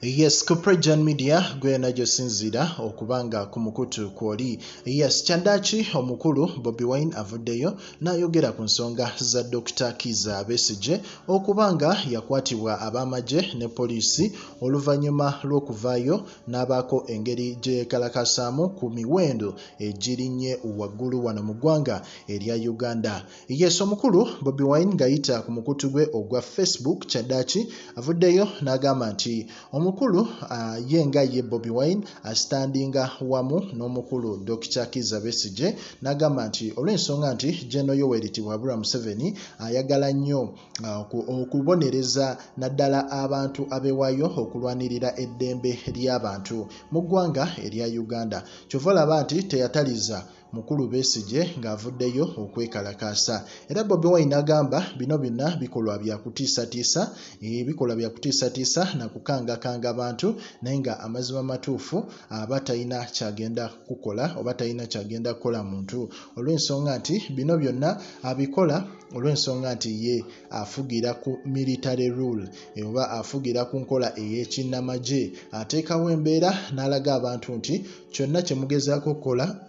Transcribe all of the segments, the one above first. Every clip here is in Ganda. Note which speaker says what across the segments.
Speaker 1: Yes, ku Prejan Media gwe najo sinzira okubanga ku mukutu kwoli. Yes, Chandachi omukulu Bobi Wine avuddeyo n'ayogera ku nsonga za Dr. Kizza Besigye okubanga yakwatibwa abamaje ne poliisi oluvannyuma lw'okuvaayo n'abaako engeri gye yeekalakasaamu ku miwendo egirinnye waggulu wano mu ggwanga erya Uganda. Yes, omukulu Bobi Wine ng'ayita ku mukutu gwe ogwa Facebook, Chandachi avuddeyo n'agamba nti omukulu yenga ye Bobi Wine standinga wamu n'omukulu Dr. Kizza Besigye n'agamba nti olw'ensonga nti General Yoweri Museveni ayagala nnyo okubonereza naddala abantu abewaayo okulwanirira eddembe ly'abantu mu ggwanga erya Uganda. Kyova olaba nti teyataliza mukulu Besigye ng'avuddeyo okwekalakaasa. Era Bobi Wine agamba bino byonna bikolwa bya kutiisatiisa, bikolwa bya kutiisatiisa na kukangakanga abantu naye nga amazima matuufu aba talina kyagenda kukola oba talina kyagenda kukola muntu, olw'ensonga nti bino byonna abikola olw'ensonga nti ye afugira ku military rule oba afugira ku nkola ey'ekinnamagye, ateekawo embeera n'alaga abantu nti kyonna kye mugezaako okukola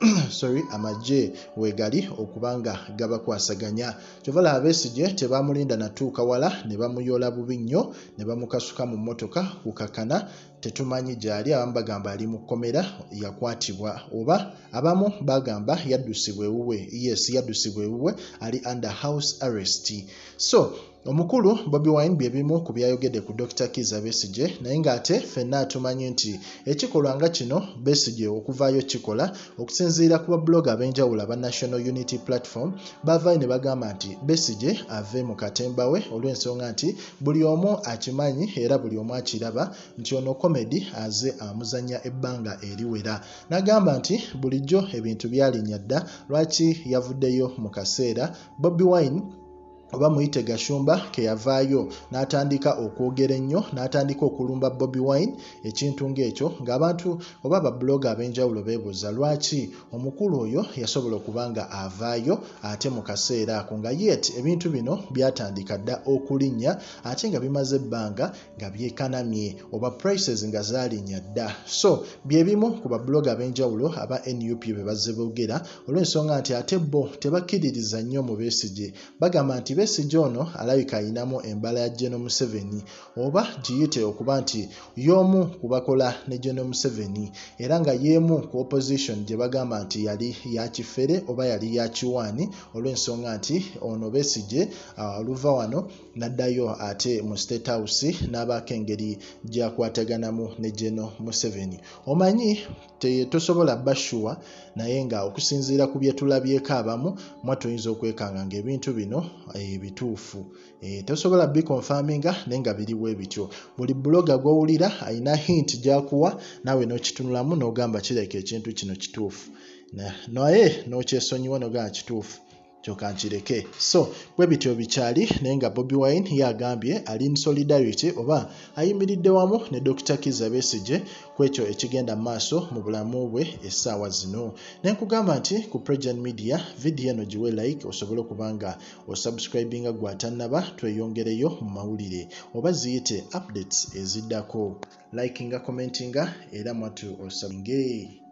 Speaker 1: amagye weegali okubanga gabakwasaganya. Kyova olaba Besigye tebamulinda natuuka wala ne bamuyoola bubi nnyo ne bamukasuka mu mmotoka kukakana tetumanyi gy'ali. Abamu bagamba ali mu kkomera yakwatibwa oba abamu bagamba yaddusibwa ewuwe. Yes, yaddusibwa ewuwe ali under house arrest. So omukulu Bobi Wine bye bimu ku byayogedde ku Dr. Kizza Besigye naye ng'ate ffenna tumanyi nti ekikolwa nga kino Besigye okuvaayo kikola okusinziira ku bablogger ab'enjawulo aba National Unity Platform bavaayo ne bagamba nti Besigye ave mu katemba we olw'ensonga nti buli omu akimanyi era buli omu akiraba nti ono komedi aze amuzanya ebbanga eriwera. N'agamba nti bulijjo ebintu byalinnya dda lwaki yavuddeyo mu kaseera Bobi Wine oba muyite Gashumba ke yavaayo n'atandika okwogera ennyo n'atandika okulumba Bobi Wine. Ekintu ng'ekyo ng'abantu oba bablogger ab'enjawulo beebuuza lwaki omukulu oyo yasobola okubanga avaayo ate mu kaseera ako nga yet ebintu bino byatandika dda okulinnya ate nga bimaze ebbanga nga byekanamye oba prices nga zaalinnya dda. So bye bimu ku bablogger ab'enjawulo aba NUP be bazze boogera olw'ensonga nti ate bo tebakkiririza nnyo mu Besigye. Bagamba nti Besigye ono alabika ayinamu embala ya General Museveni oba giyite okuba nti y'omu ku bakola ne General Museveni era nga y'emu ku opposition gye bagamba nti yali ya kifere oba yali ya kiwaani olw'ensonga nti ono Besigye oluva wano n'addayo ate mu State House n'abaako engeri gy'akwataganamu ne General Museveni. Omanyi tosobola bashuwa naye nga okusinziira ku bye tulabyeko abamu mwatuyinza okwekanga ng'ebintu bino bituufu. Tosobola bikonfaminga naye nga biriwo ebityo. Buli blogger gw'owulira ayina hint gy'akuwa naawe n'okitunulamu n'ogamba kireka ekintu kino kituufu naye n'okyesonyiwa n'ogamba kituufu kyokka nkireke. So bwe bityo bikyali naye nga Bobi Wine yagambye ali in solidarity oba ayimiridde wamu ne Dr. Kizza Besigye ku ekyo ekigenda mu maaso mu bulamu bwe essaawa zino. Ne nkugamba nti ku Prejan Media video eno giwe like osobole okubanga osubscribinga gw'atannaba tweyongereyo mu mawulire oba ziyite updates eziddako. Likinga, commentinga era mwatu osabinge.